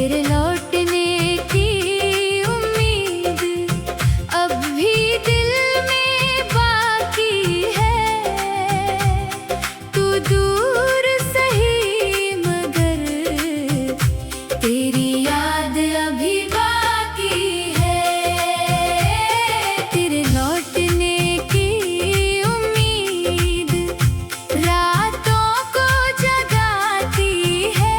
तेरे लौटने की उम्मीद अब भी दिल में बाकी है। तू दूर सही मगर तेरी याद अभी बाकी है। तेरे लौटने की उम्मीद रातों को जगाती है।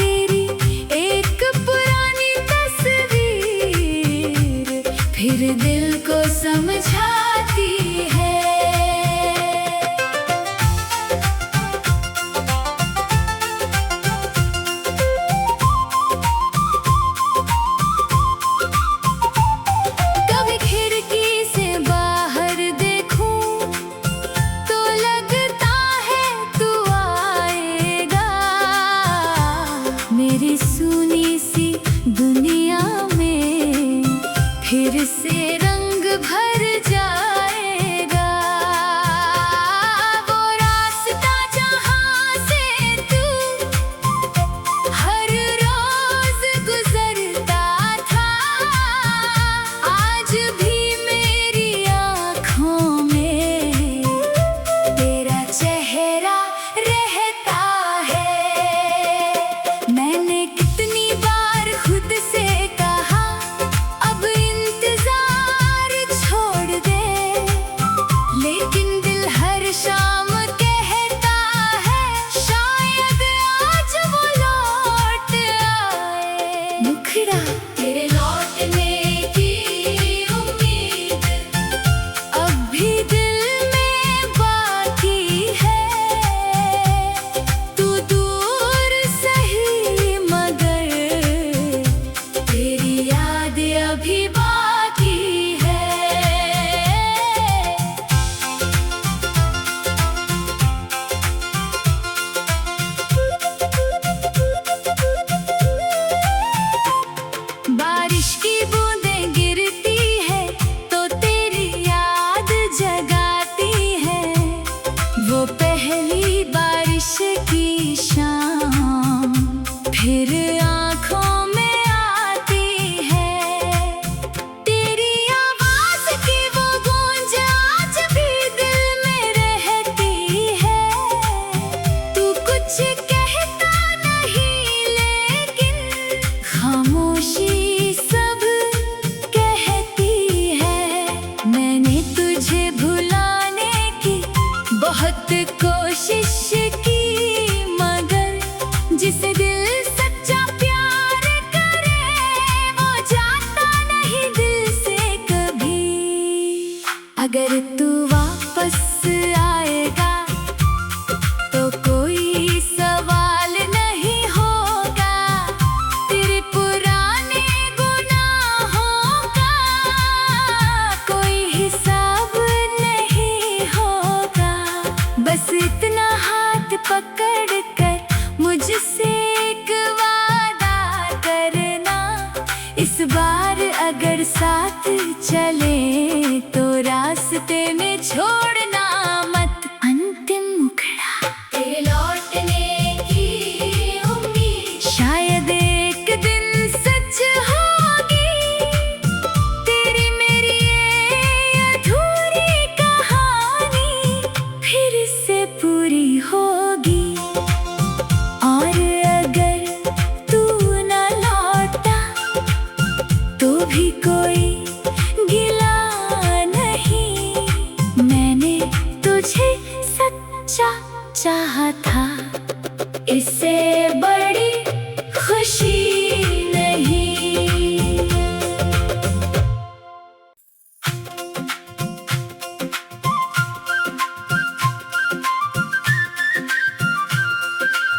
तेरी एक पुरानी तस्वीर फिर दिल को समझाती है। कभी खिड़की से बाहर देखूं तो लगता है तू आएगा। मेरी सुनी सी दुनिया में फिर से रंग भर जाएगा। वो रास्ता जहाँ से तू हर रोज गुजरता था, आज भी मेरी आँखों में तेरा चेहरा रहता है। मैंने कितनी बार खुद से कहा अब इंतजार छोड़ दे, लेकिन दिल हर शाम कहता है शायद आज वो लौट आए। मुखड़ा तेरे लौटने की उम्मीद अब भी दिल में बाकी है। तू दूर सही मगर तेरी याद अभी बाकी है। बारिश की बूंदें गिरती है तो तेरी याद जगाती है। वो पहली बारिश की शाम फिर आँखों में आती है। तेरी आवाज की वो गूंज आज भी दिल में रहती है। तू कुछ कहता नहीं लेकिन खामोशी सब कहती है। मैंने तुझे भुलाने की बहुत कोशिश की, मगर जिसे दिल सच्चा प्यार करे वो जाता नहीं दिल से कभी। अगर तू वापस आएगा तो कोई सवाल नहीं होगा। तेरे पुराने गुनाहों का कोई हिसाब नहीं होगा। बस इतना हाथ पकड़ कर मुझसे एक वादा करना, इस बार अगर साथ चले तो रास्ते में छोड़ना मत। अंतिम मुखड़ा तेरे लौटने की उम्मीद शायद एक दिन सच होगी। तेरी मेरी ये अधूरी कहानी फिर से पूरी होगी। और अगर तू न लौटा तो भी कोई गिला नहीं। मैंने तुझे सच्चा चाहा था, इससे बड़ी खुशी नहीं।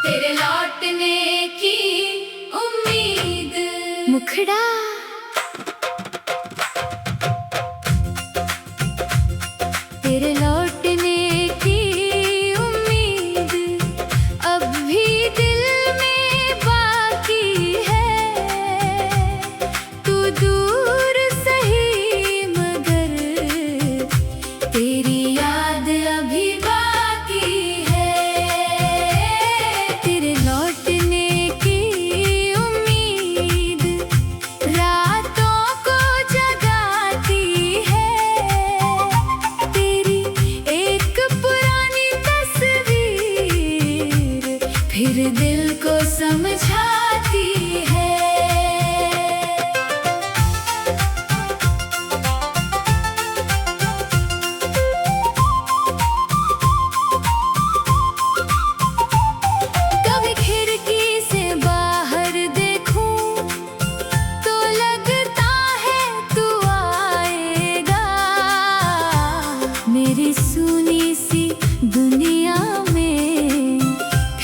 तेरे लौटने की उम्मीद मुखड़ा तेरे लौटने की उम्मीद अब भी दिल में बाकी है। तू दूर सही मगर तेरी याद अभी बाकी है। तेरे लौटने की फिर दिल को समझाती है। कभी खिड़की से बाहर देखूं तो लगता है तू आएगा, मेरी सुनी सी दुनिया में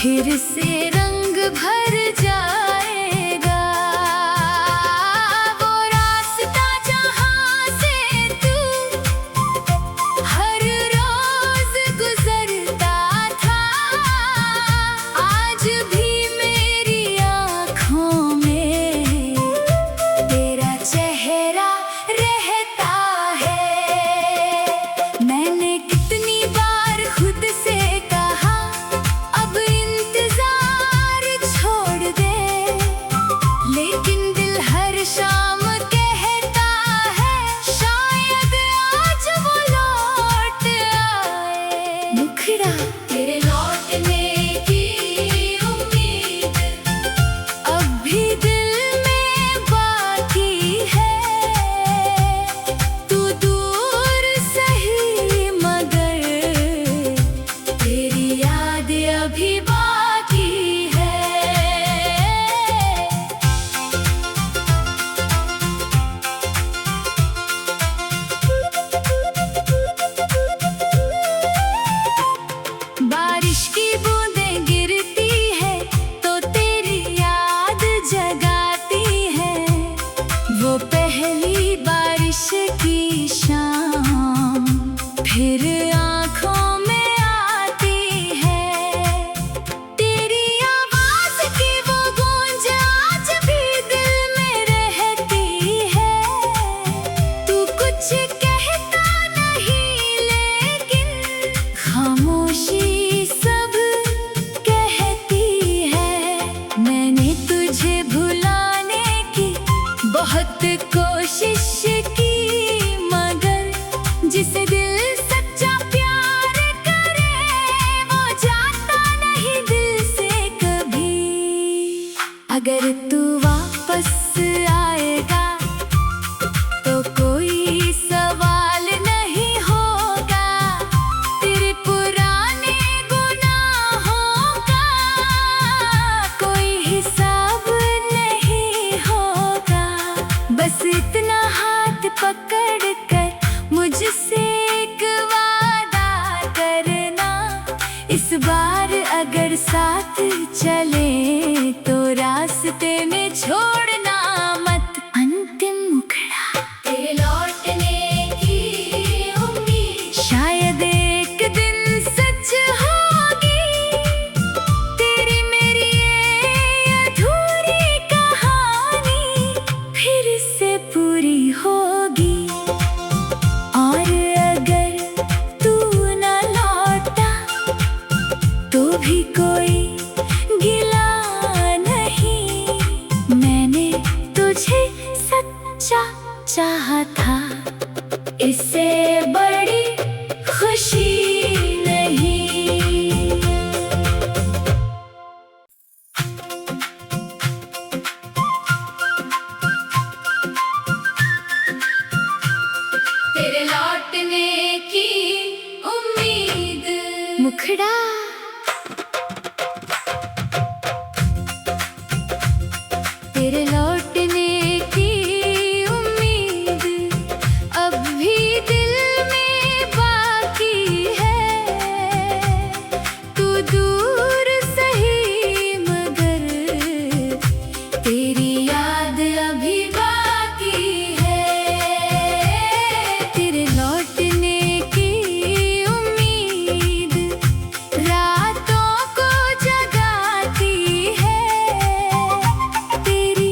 फिर से रंग भर जाएगा। वो रास्ता जहाँ से तू हर रोज गुजरता था, आज भी मेरी आँखों में तेरा चेहरा रहता है। मैंने कितनी बार खुद से कहा अब इंतजार छोड़ दे, लेकिन दिल हर शाम कहता है शायद आज वो लौट आए। मुखड़ा तेरे लौटने की उम्मीद अब भी दिल में बाकी है। तू दूर सही मगर तेरी याद अभी बाकी है। बारिश की बूंदें गिरती है तो तेरी याद जगाती है। वो पहली बारिश की शाम फिर आँखों में आती है। तेरी आवाज़ की वो गूंज आज भी दिल में रहती है। तू कुछ कहता नहीं लेकिन खामोशी सब कहती है। मैंने तुझे भुलाने की बहुत कोशिश की, मगर जिसे दिल सच्चा प्यार करे वो जाता नहीं दिल से कभी। अगर तू वापस आएगा तो कोई सवाल नहीं होगा, तेरे पुराने गुनाहों का कोई हिसाब नहीं होगा। बस इतना हाथ पकड़ कर मुझसे एक वादा करना, इस बार अगर साथ चले तो रास्ते में छोड़ना मत। अंतिम मुखड़ा तेरे लौटने की उम्मीद शायद एक दिन सच होगी। तेरी मेरी ये अधूरी कहानी फिर से पूरी होगी। और अगर तू न लौटा तो भी कोई गिला नहीं, मैंने तुझे सच्चा चाहा था, इससे बड़ी खुशी नहीं। तेरे लौटने की उम्मीद मुखड़ा तेरे लौटने की उम्मीद अब भी दिल में बाकी है। तू दूर सही मगर तेरी याद अभी बाकी है। तेरे लौटने की उम्मीद रातों को जगाती है। तेरी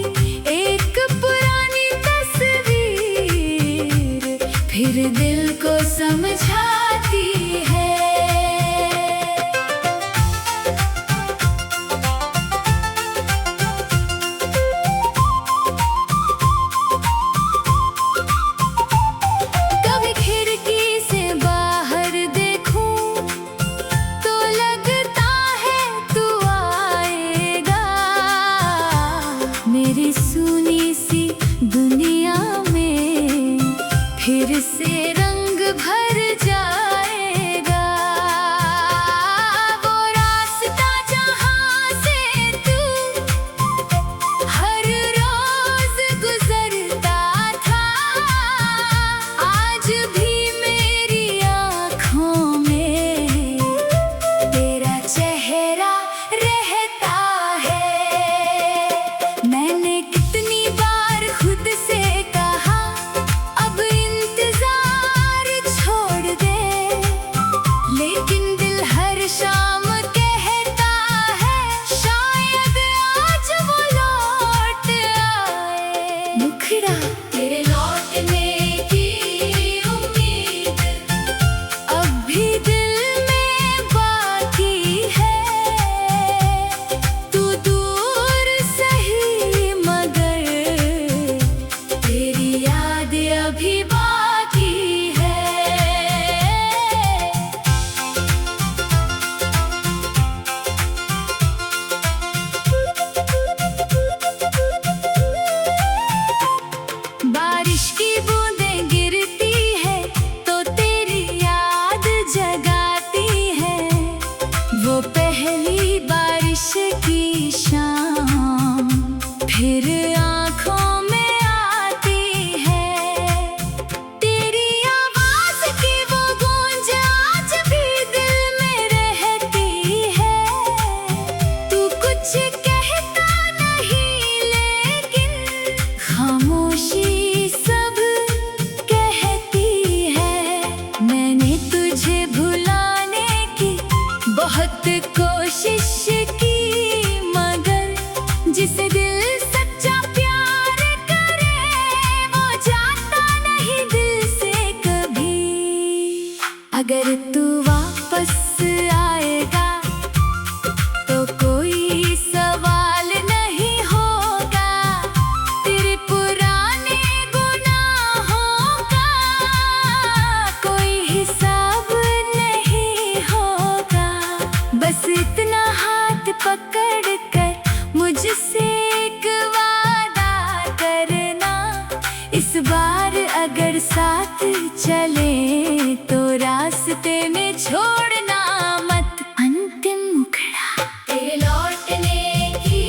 साथ चले तो रास्ते में छोड़ना मत। अंतिम मुखड़ा तेरे लौटने की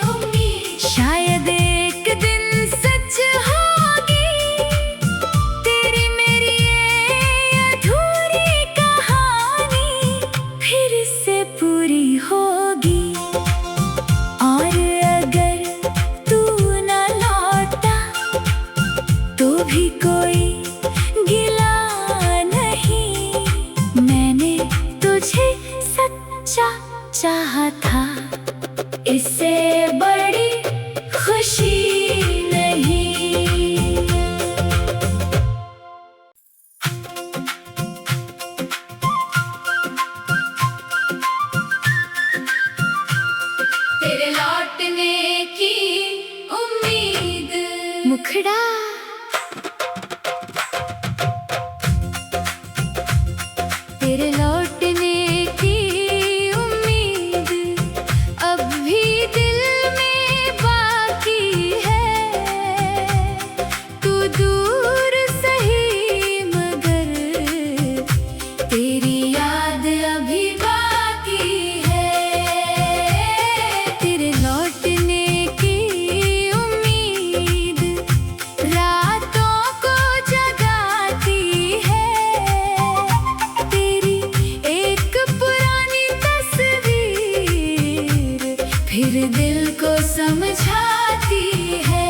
उम्मीद, शायद एक दिन सच होगी। तेरी मेरी ये अधूरी कहानी फिर से पूरी होगी। और अगर तू न लौटा तो भी कोई गिला नहीं। मैंने तुझे सच्चा चाहा था, इससे बड़ी खुशी नहीं। तेरे लौटने की उम्मीद, मुखड़ा तेरे लौटने की उम्मीद अब भी दिल में बाकी है। तू दूर सही मगर तेरी याद अभी बाकी है। तेरे लौटने की उम्मीद रातों को जगाती है। तेरी एक पुरानी तस्वीर फिर दिल को समझाती है।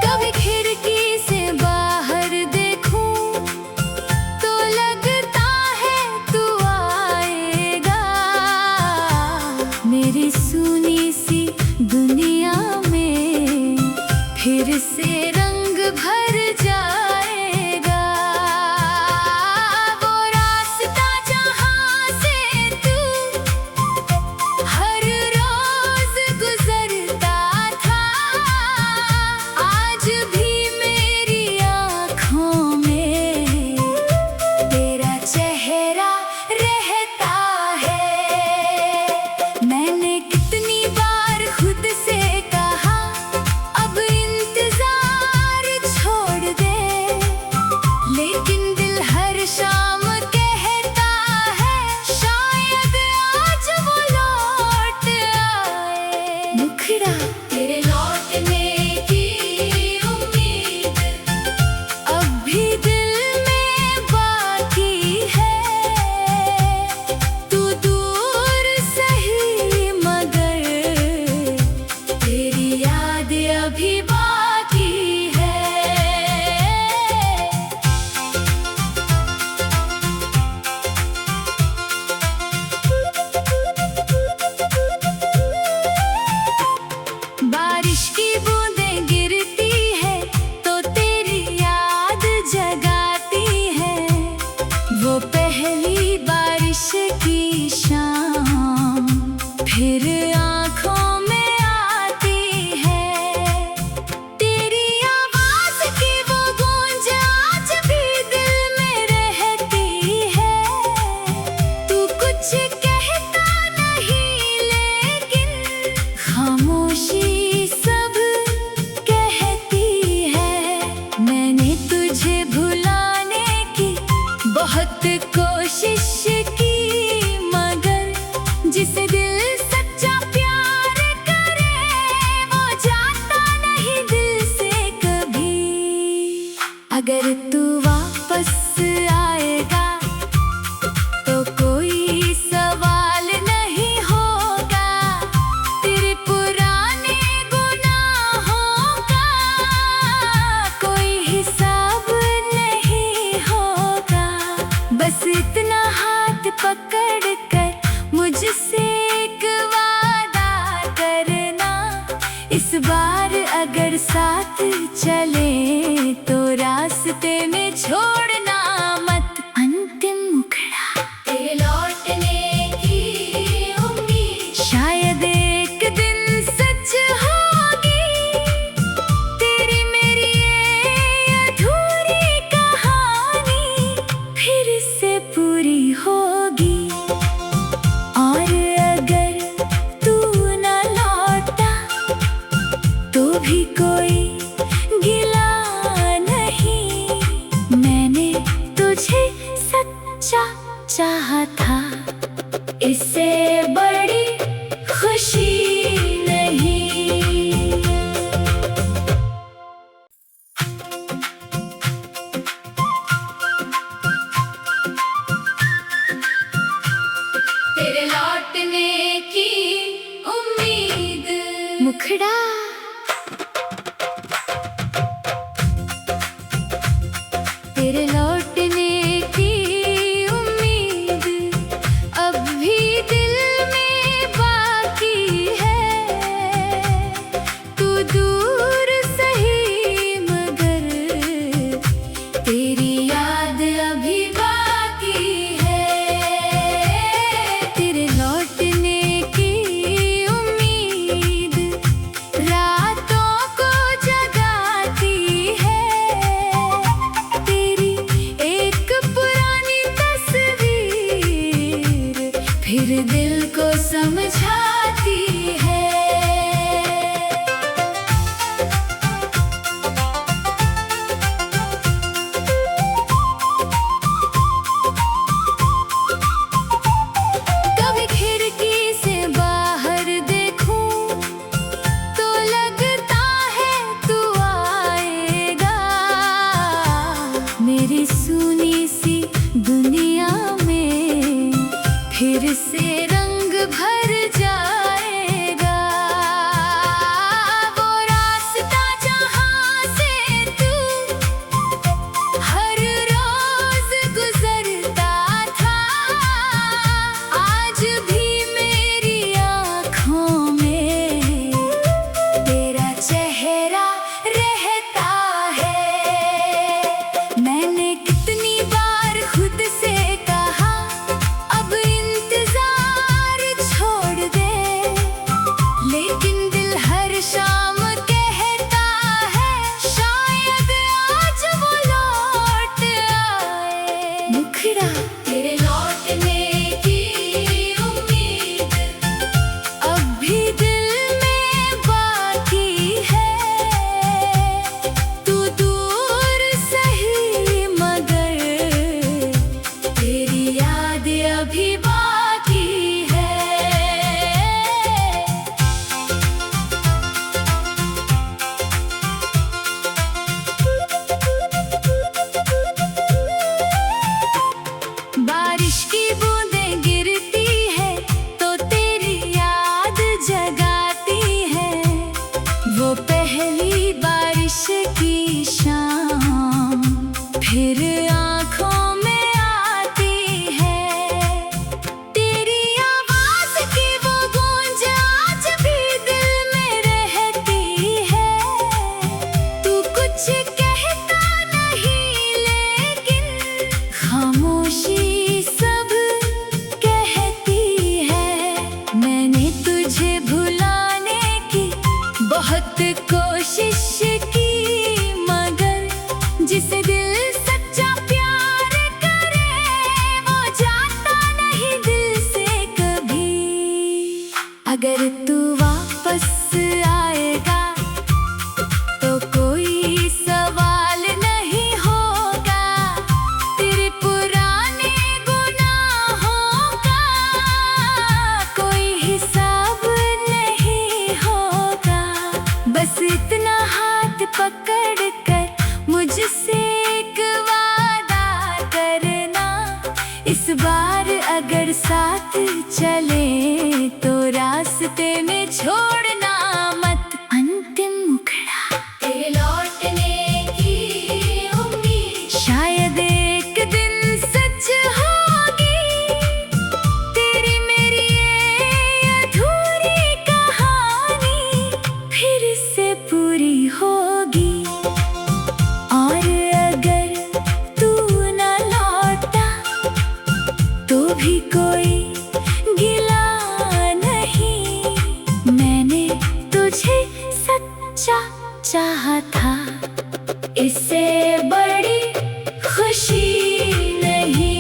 कभी खिड़की से बाहर देखूं तो लगता है तू आएगा। मेरी सुनी सी दुनिया में फिर से रंग भर जाएगा। वो रास्ता जहाँ से तू हर रोज गुजरता था, आज भी मेरी आँखों में तेरा चेहरा रहता है। मैंने कितनी बार खुद से कहा अब इंतजार छोड़ दे, लेकिन दिल हर शाम कहता है शायद आज वो लौट आए। मुखड़ा तेरे लौटने की उम्मीद अब भी दिल में बाकी है। तू दूर सही मगर तेरी याद अभी बाकी है। बारिश की बूंदें गिरती है तो तेरी याद जगाती है। वो पहली बारिश की शाम फिर आँखों में आती है। तेरी आवाज की वो गूंज आज भी दिल में रहती है। तू कुछ कहता नहीं लेकिन खामोशी सब कहती है। मैंने तुझे भुलाने की बहुत कोशिश की मगर जिसे दिल सच्चा प्यार करे वो जाता नहीं दिल से कभी। अगर तू वापस आएगा तो कोई सवाल नहीं होगा। तेरे पुराने गुनाहों का कोई हिसाब नहीं होगा। बस इतना हाथ पकड़ कर मुझसे एक वादा करना, इस बार अगर साथ चले तो रास्ते में छोड़ना मत। अंतिम मुखड़ा तेरे लौटने की उम्मीद, शायद एक दिन सच होगी। तेरी मेरी ये अधूरी कहानी फिर से पूरी हो भी कोई गिला नहीं। मैंने तुझे सच्चा चाहा था, इससे बड़ी खुशी नहीं। तेरे लौटने की उम्मीद, मुखड़ा तेरे लौटने की उम्मीद अब भी दिल में बाकी है। तू दूर सही मगर तेरी याद अभी बाकी है। तेरे लौटने की उम्मीद रातों को जगाती है। तेरी एक पुरानी तस्वीर फिर दिल को समझाती है। कभी खिड़की से बाहर देखूं तो लगता है तू आएगा। मेरी सुनी सी दुनिया में फिर से रंग भर जाएगा। वो रास्ता जहाँ से तू हर रोज गुजरता था, आज भी मेरी आँखों में तेरा चेहरा रहता है। मैंने कितनी बार खुद से कहा अब इंतजार छोड़ दे, लेकिन दिल हर शाम कहता है शायद आज वो लौट आए। मुखड़ा तेरे लौटने की उम्मीद अब भी दिल में बाकी है। तू दूर सही मगर तेरी याद अभी बाकी है। बारिश की बूंदें गिरती है तो तेरी याद जगाती है। वो पहली बारिश की शाम फिर आँखों में आती है। तेरी आवाज की वो गूंज आज भी दिल में रहती है। तू कुछ कहता नहीं लेकिन खामोशी सब कहती है। मैंने तुझे भुलाने की बहुत कोशिश की, मगर जिसे दिल सच्चा प्यार करे वो जाता नहीं दिल से कभी। अगर तू वापस आएगा तो कोई सवाल नहीं होगा। तेरे पुराने गुनाहों का कोई हिसाब नहीं होगा। बस इतना हाथ पकड़ कर मुझसे एक वादा करना, इस बार अगर साथ चले तो रास्ते में छोड़ना मत। अंतिम मुखड़ा तेरे लौटने की उम्मीद शायद एक दिन सच होगी। तेरी मेरी ये अधूरी कहानी फिर से पूरी होगी। और अगर तू न लौटा तो भी कोई गिला नहीं। मैंने तुझे सच्चा चाहा था, इससे बड़ी खुशी नहीं।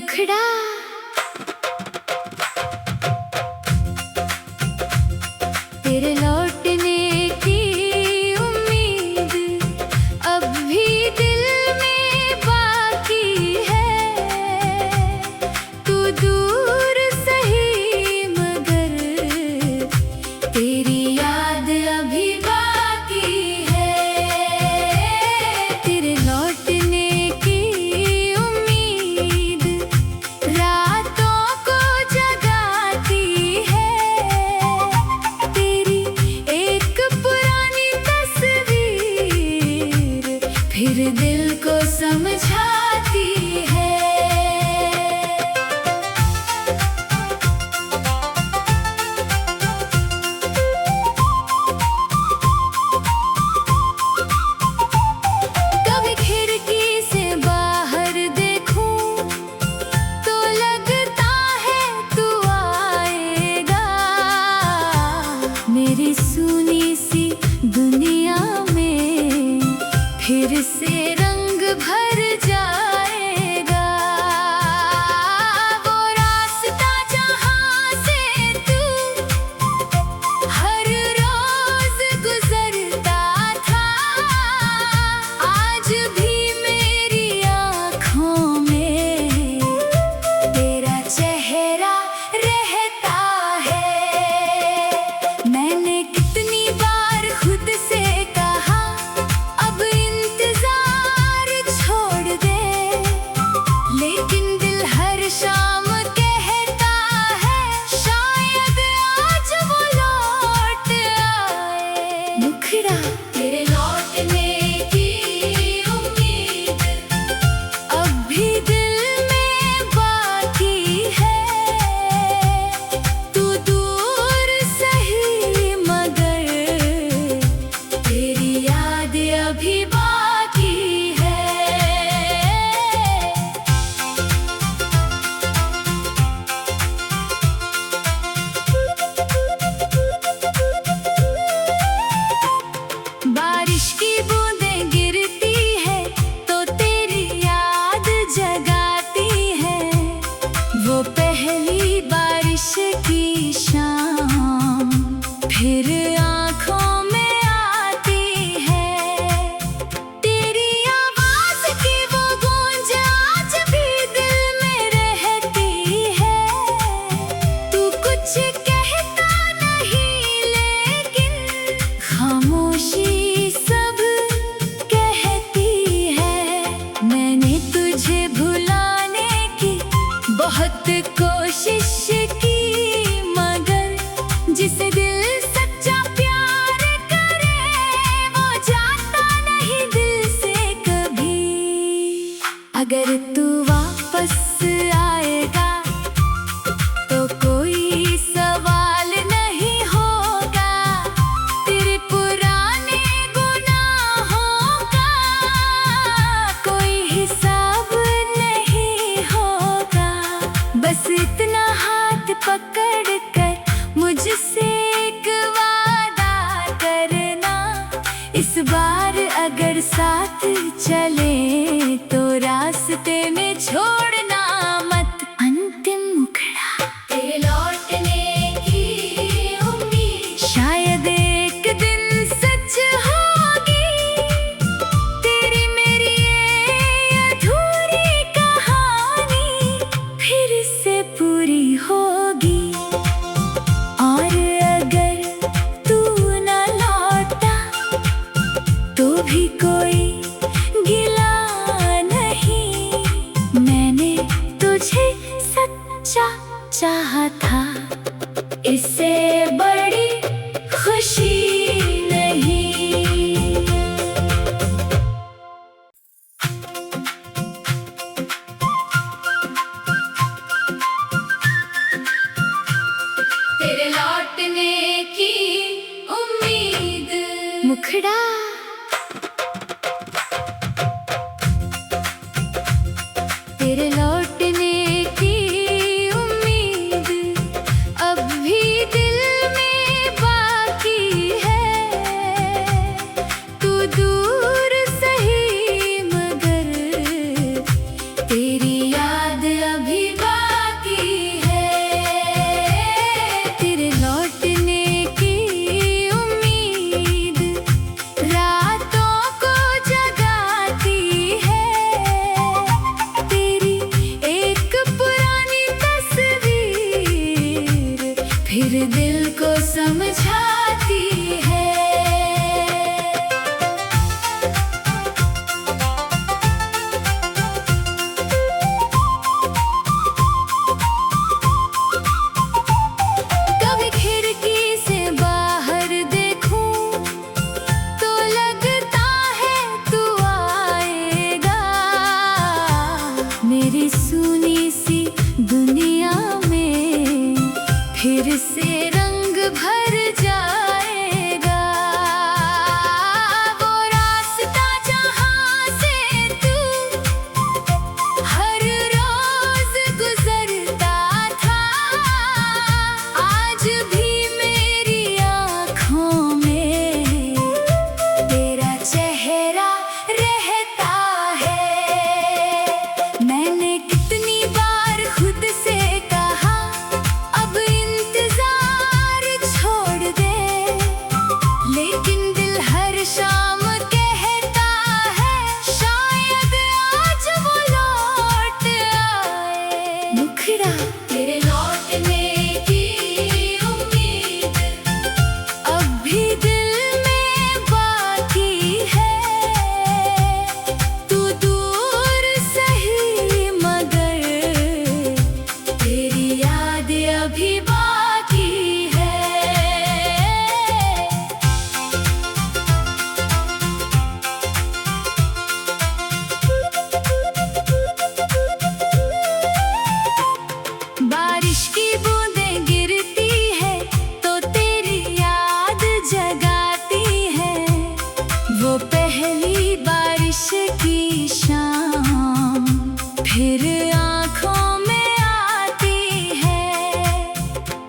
मुखड़ा। तेरे लौटने की उम्मीद अब भी दिल में बाकी है। तू दूर सही मगर तेरी याद अभी बाकी है। तेरे लौटने की उम्मीद रातों को जगाती है। तेरी एक पुरानी तस्वीर फिर दिल को समझाती है। कभी खिड़की से बाहर देखूं तो लगता है तू आएगा। मेरी सुनी सी दुनिया में फिर से रंग भर जाएगा। वो रास्ता जहाँ से तू हर रोज गुजरता था, आज भी मेरी आँखों में तेरा चेहरा रहता है। मैंने कितनी बार खुद से कहा अब इंतजार छोड़ दे, लेकिन दिल हर शाम कहता है शायद आज वो लौट आए। मुखड़ा। तेरे लौटने की उम्मीद अब भी दिल में बाकी है। तू दूर सही मगर तेरी याद अभी बाकी है। बारिश की बूंदें गिरती है तो तेरी याद जगाती है। वो पहली बारिश की शाम फिर आँखों में आती है। तेरी आवाज़ की वो गूंज आज भी दिल में रहती है। तू कुछ कहता नहीं लेकिन खामोशी सब कहती है। मैंने तुझे भुलाने की बहुत कोशिश की मगर जिसे दिल सच्चा प्यार करे वो जाता नहीं दिल से कभी। अगर तू वापस आएगा तो कोई सवाल नहीं होगा। तेरे पुराने गुनाहों का कोई हिसाब नहीं होगा। बस इतना हाथ पकड़ कर मुझसे एक वादा करना, इस बार अगर साथ चले तो रास्ते में छोड़ना मत। अंतिम मुखड़ा। तेरे लौटने की उम्मीद शायद एक दिन सच होगी। तेरी मेरी ये अधूरी कहानी फिर से पूरी होगी। और अगर तू न लौटा तो भी कोई गिला नहीं। मैंने तुझे सच्चा चाहा था, इससे बड़ी खुशी नहीं। तेरे लौटने की उम्मीद। मुखड़ा। तेरे लौटने की उम्मीद अब भी दिल में बाकी है। तू दूर सही मगर तेरी याद अभी पहली बारिश की शाम फिर आँखों में आती है।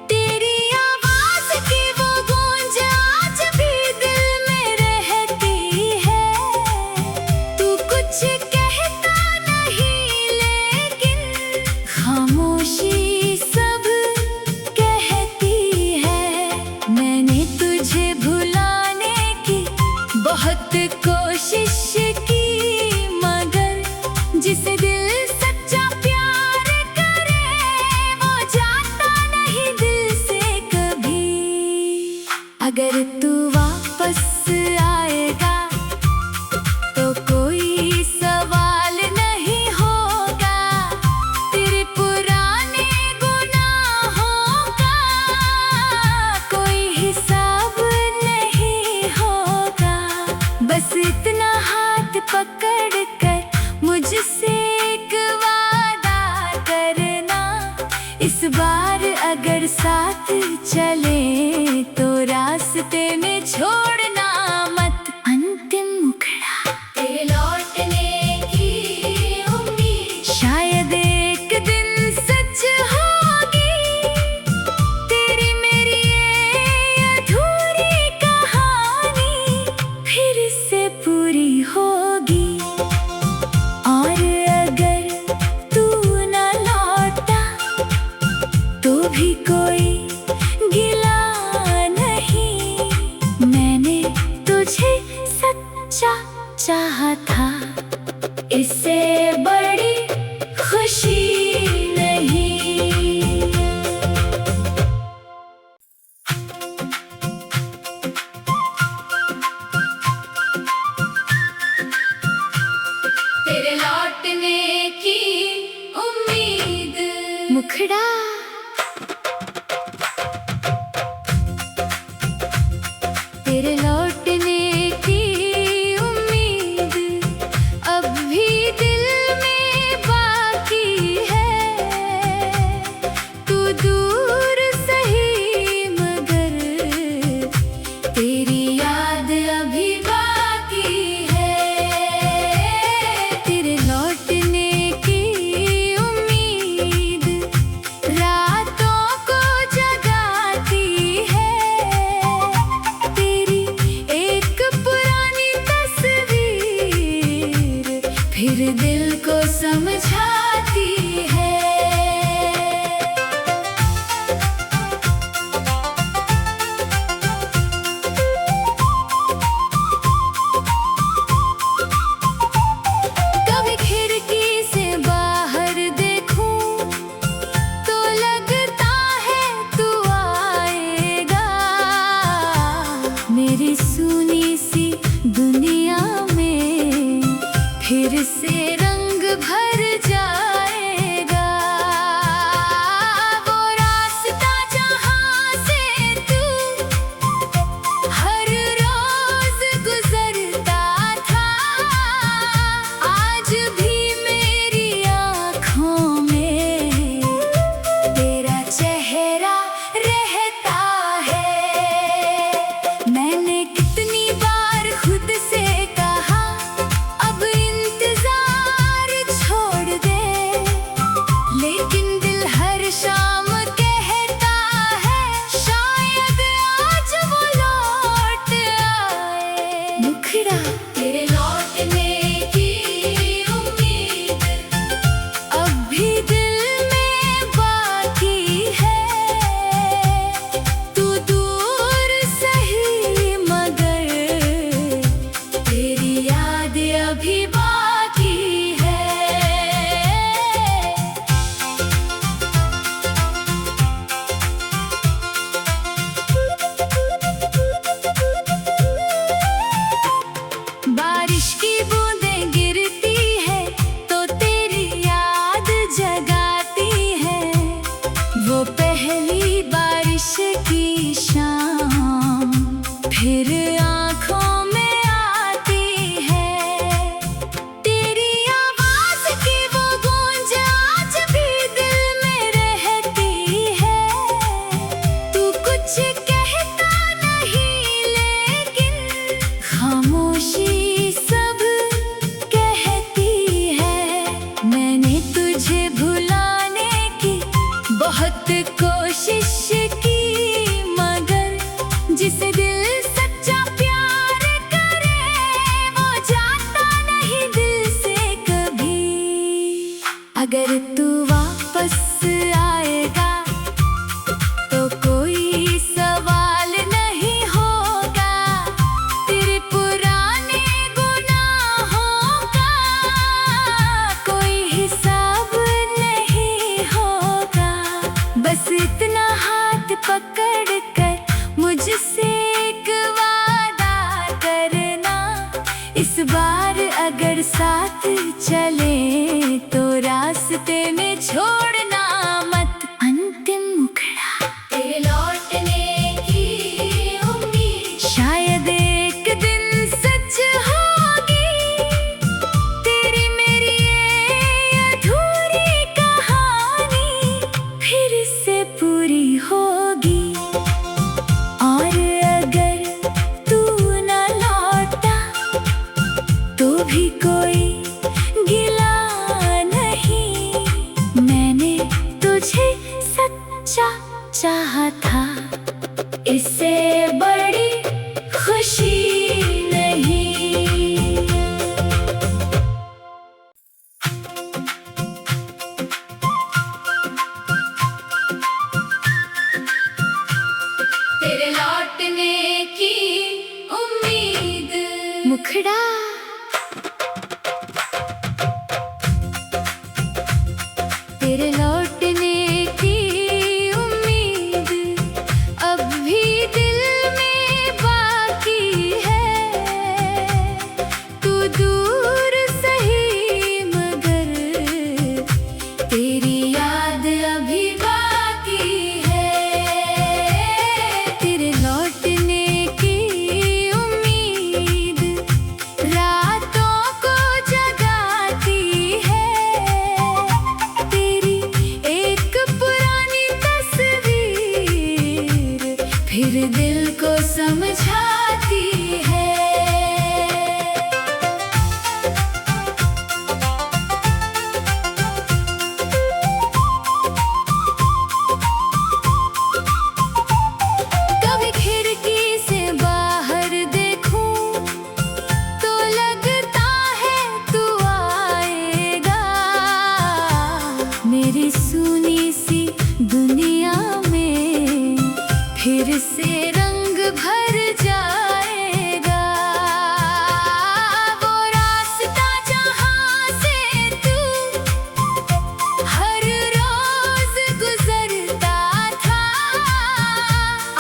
तेरी आवाज की वो गूंज आज भी दिल में रहती है। तू कुछ कहता नहीं लेकिन खामोशी सब कहती है। मैंने तुझे भुलाने की बहुत कोशिश की, मगर जिसे दिल सच्चा प्यार करे वो जाता नहीं दिल से कभी। अगर तू वापस आएगा तो कोई सवाल नहीं होगा। तेरे पुराने गुनाहों का कोई हिसाब नहीं होगा। बस इतना हाथ पकड़ कर मुझसे एक वादा करना, इस बार अगर साथ चले तो रास्ते में छोड़ना मत। अंतिम मुखड़ा तेरे लौटने की उम्मीद शायद एक दिन सच होगी। तेरी मेरी ये अधूरी कहानी फिर से पूरी होगी। और अगर तू न लौटा तो भी कोई गिला नहीं। मैंने तुझे सच्चा चाहा था, इससे बड़ी खुशी नहीं। तेरे लौटने की उम्मीद मुखड़ा तेरे लौटने की उम्मीद अब भी दिल में बाकी है। तू दूर सही मगर तेरी याद अभी बाकी है। तेरे लौटने की उम्मीद रातों को जगाती है। तेरी एक पुरानी तस्वीर फिर दिल को समझाती है। कभी खिड़की से बाहर देखूं तो लगता है तू आएगा। मेरी सुनी सी दुनिया में फिर से रंग भर जाएगा। वो रास्ता जहाँ से तू हर रोज गुजरता था, आज भी मेरी आँखों में तेरा चेहरा रहता है। मैंने कितनी बार खुद से कहा अब इंतजार छोड़ दे, लेकिन दिल हर शाम कहता है शायद आज वो लौट आए। मुखड़ा तेरे लौटने की उम्मीद अब भी दिल में बाकी है। तू दूर सही मगर तेरी याद अभी बाकी है। बारिश की बूंदें गिरती है तो तेरी याद जगाती है। वो पहली बारिश की शाम फिर आँखों में आती है। तेरी आवाज की वो गूंज आज भी दिल में रहती है। तू कुछ कहता नहीं लेकिन खामोशी इस बार अगर साथ चले तो रास्ते में छोड़ना मत। अंतिम मुखड़ा तेरे लौटने की उम्मीद, शायद एक दिन सच होगी। तेरी मेरी ये अधूरी कहानी फिर से पूरी होगी। और अगर तू न लौटा तो भी कोई गिला नहीं। मैंने तुझे सच्चा चाहा था, इससे बड़ी खुशी नहीं। तेरे लौटने की उम्मीद, मुखड़ा तेरे लौटने की उम्मीद अब भी दिल में बाकी है। तू दूर सही मगर तेरी याद अभी बाकी है। तेरे लौटने की उम्मीद रातों को जगाती है। तेरी एक पुरानी तस्वीर फिर दिल को समझाती है। कभी खिड़की से बाहर देखूं तो लगता है तू आएगा। मेरी सुनी सी दुनिया में फिर से रंग भर जाएगा। वो रास्ता जहाँ से तू हर रोज गुजरता था,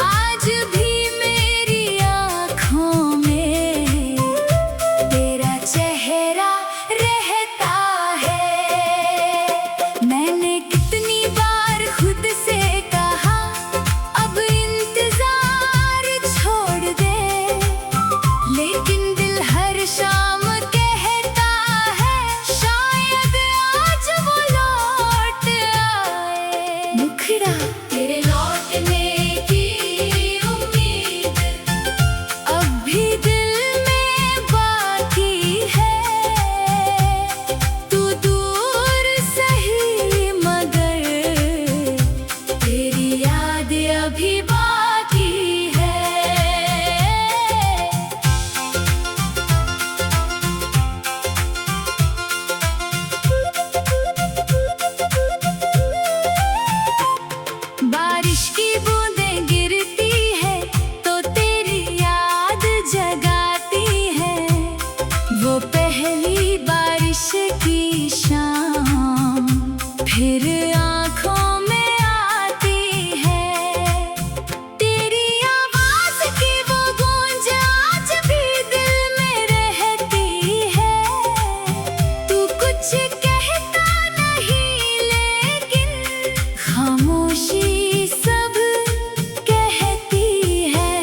आज भी मेरी आँखों में तेरा चेहरा रहता है। मैंने कितनी बार खुद से कहा अब इंतजार छोड़ दे, लेकिन दिल हर शाम कहता है शायद आज वो लौट आए। मुखड़ा तेरे लौटने की उम्मीद अब भी दिल में बाकी है। तू दूर सही मगर तेरी याद अभी बाकी है। बारिश की बूंदें गिरती है तो तेरी याद जगाती है। वो पहली बारिश की शाम फिर आँखों में आती है। तेरी आवाज की वो गूंज आज भी दिल में रहती है। तू कुछ कहता नहीं लेकिन खामोशी सब कहती है।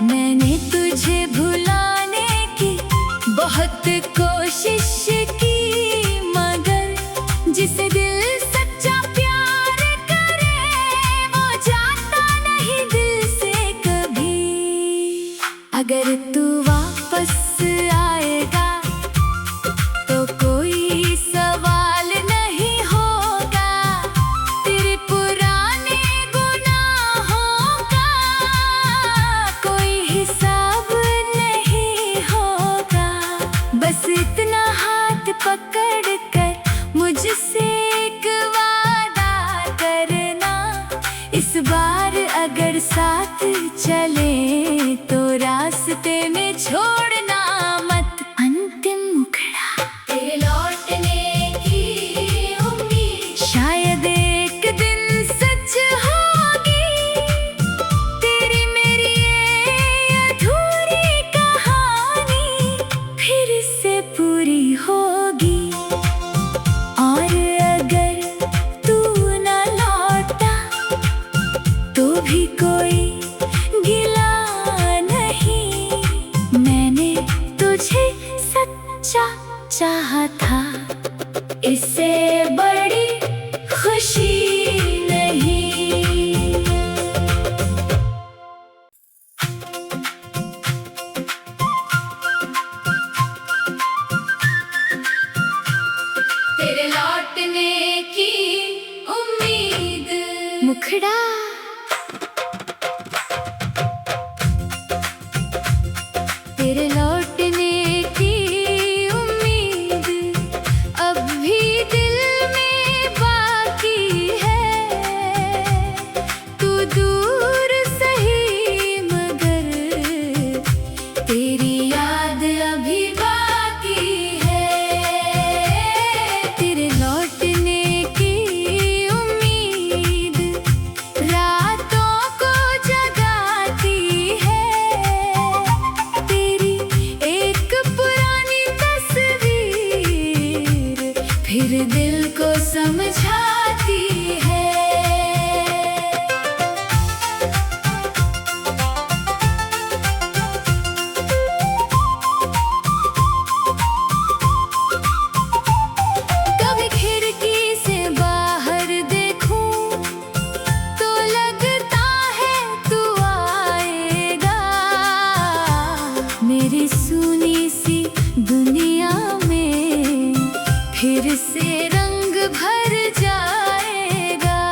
मैंने तुझे भुलाने की बहुत कोशिश की मगर जिसे दिल सच्चा प्यार करे वो जाता नहीं दिल से कभी। अगर तू वापस आएगा तो कोई सवाल नहीं होगा। तेरे पुराने गुनाहों का कोई हिसाब नहीं होगा। बस इतना हाथ पकड़ कर मुझसे एक वादा करना, इस बार अगर साथ चले तो रास्ते में छोड़ना मत। अंतिम मुखड़ा तेरे लौटने की उम्मीद, शायद एक दिन सच होगी। तेरी मेरी ये अधूरी कहानी फिर सच्चा चाहा था, इससे बड़ी खुशी नहीं। तेरे लौटने की उम्मीद, मुखड़ा तेरे लौटने की उम्मीद अब भी दिल में बाकी है। तू दूर सही मगर तेरी याद अभी बाकी है। तेरे लौटने की उम्मीद रातों को जगाती है। तेरी एक पुरानी तस्वीर फिर दिल को समझाती है। कभी खिड़की से बाहर देखूं तो लगता है तू आएगा। मेरी सुनी सी दुनिया में फिर से रंग भर जाएगा।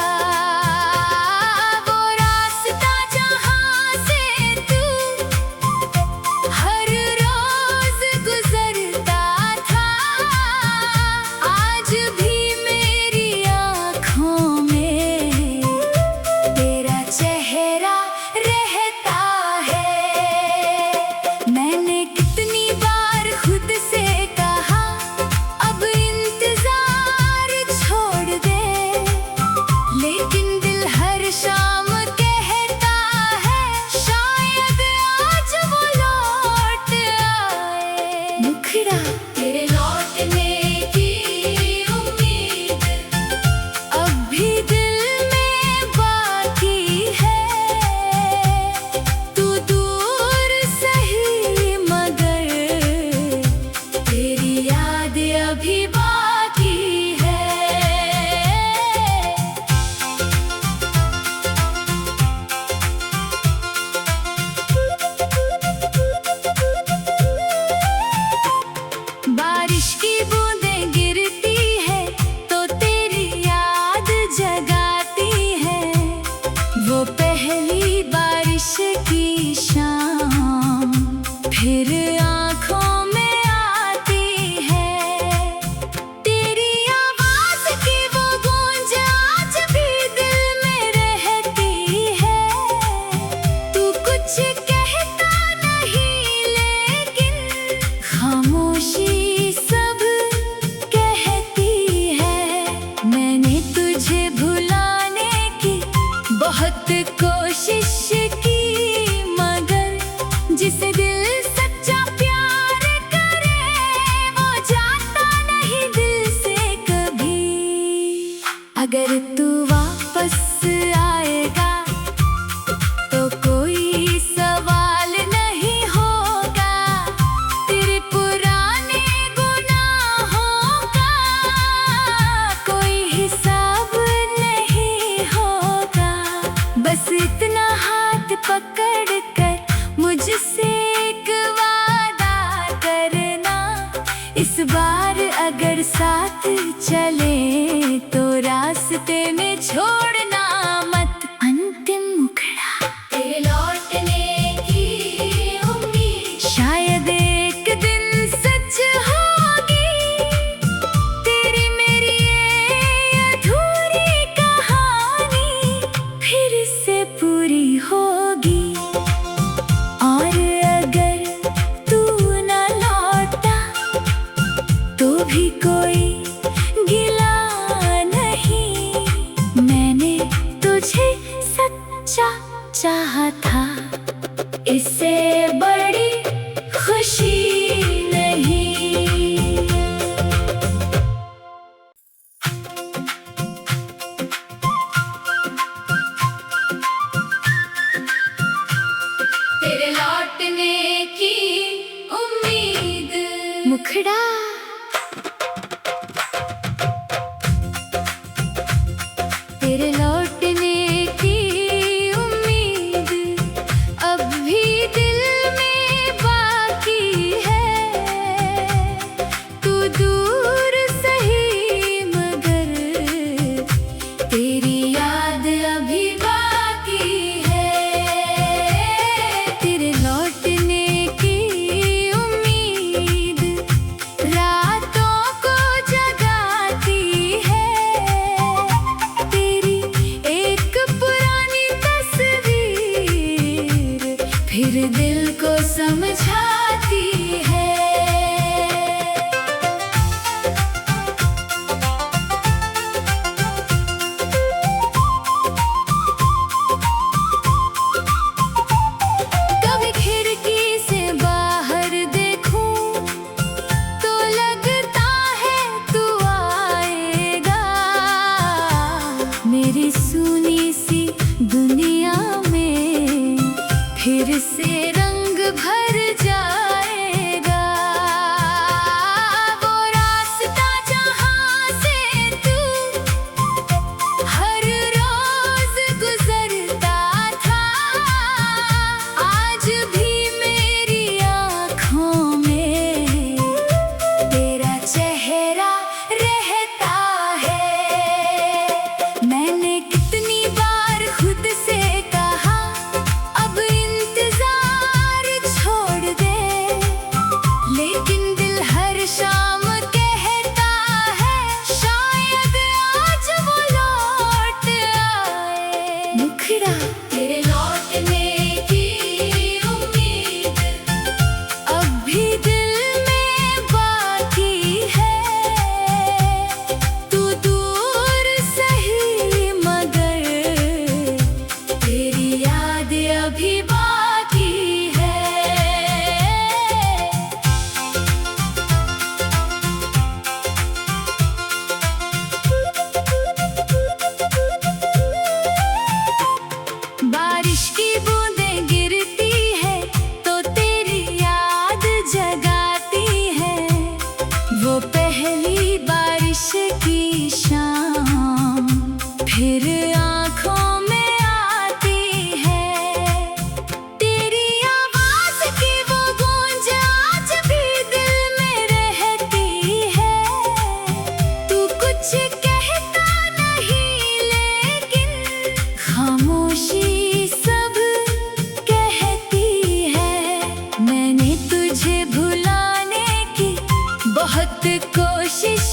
वो रास्ता जहाँ से तू हर रोज गुजरता था, आज भी मेरी आँखों में तेरा चेहरा रहता है। मैंने कितनी बार खुद से कहा अब इंतजार छोड़ दे, लेकिन दिल हर शाम कहता है शायद आज वो लौट आए। मुखड़ा तेरे लौटने की उम्मीद अब भी दिल में बाकी है। तू दूर सही मगर तेरी याद अभी बाकी है। बारिश की बूंदें गिरती है तो तेरी याद जगाती है। वो पहली बारिश की शाम फिर आँखों में आती है। तेरी आवाज की वो गूंज आज भी दिल में रहती है। तू कुछ कहता नहीं लेकिन खामोशी सब कहती है। मैंने तुझे भुलाने की बहुत कोशिश की, मगर जिसे दिल सच्चा प्यार करे वो जाता नहीं दिल से कभी। अगर तू वापस आएगा तो कोई सवाल नहीं होगा। तेरे पुराने गुनाहों का कोई हिसाब नहीं होगा। बस इतना हाथ पकड़ कर मुझसे एक वादा करना, इस बार अगर साथ चले तो रास्ते में छोड़ना मत। अंतिम मुखड़ा तेरे लौटने की उम्मीद शायद एक दिन सच होगी। तेरी मेरी ये अधूरी कहानी फिर से पूरी होगी। और अगर तू न लौटा तो भी कोई गिला नहीं। मैंने तुझे सच्चा चाहा था, इससे बड़ी खुशी नहीं। तेरे लौटने की उम्मीद मुखड़ा तेरे लौटने की उम्मीद अब भी दिल में बाकी है। तू दूर सही मगर तेरी याद अभी बाकी है। तेरे लौटने की उम्मीद रातों को जगाती है। तेरी एक पुरानी तस्वीर फिर दिल को समझाती है। कभी खिड़की से बाहर देखूं तो लगता है तू आएगा। मेरी सुनी सी दुनिया में फिर से रंग भर जाएगा। वो रास्ता जहाँ से तू हर रोज गुजरता था आज भी मेरी आँखों में तेरा चेहरा रहता है। मैंने कितनी बार खुद से कहा अब इंतजार छोड़ दे, लेकिन दिल हर शाम कहता है शायद आज वो लौट आए। मुखड़ा तेरे लौटने की उम्मीद अब भी दिल में बाकी है। तू दूर सही मगर तेरी याद अभी बाकी है। बारिश की बूंदें गिरती है तो तेरी याद जगाती है। वो पहली बारिश की शाम फिर आँखों में आती है। तेरी आवाज़ की वो गूंज आज भी दिल में रहती है। तू कुछ कहता नहीं लेकिन खामोशी सब कहती है। मैंने तुझे भुलाने की बहुत कोशिश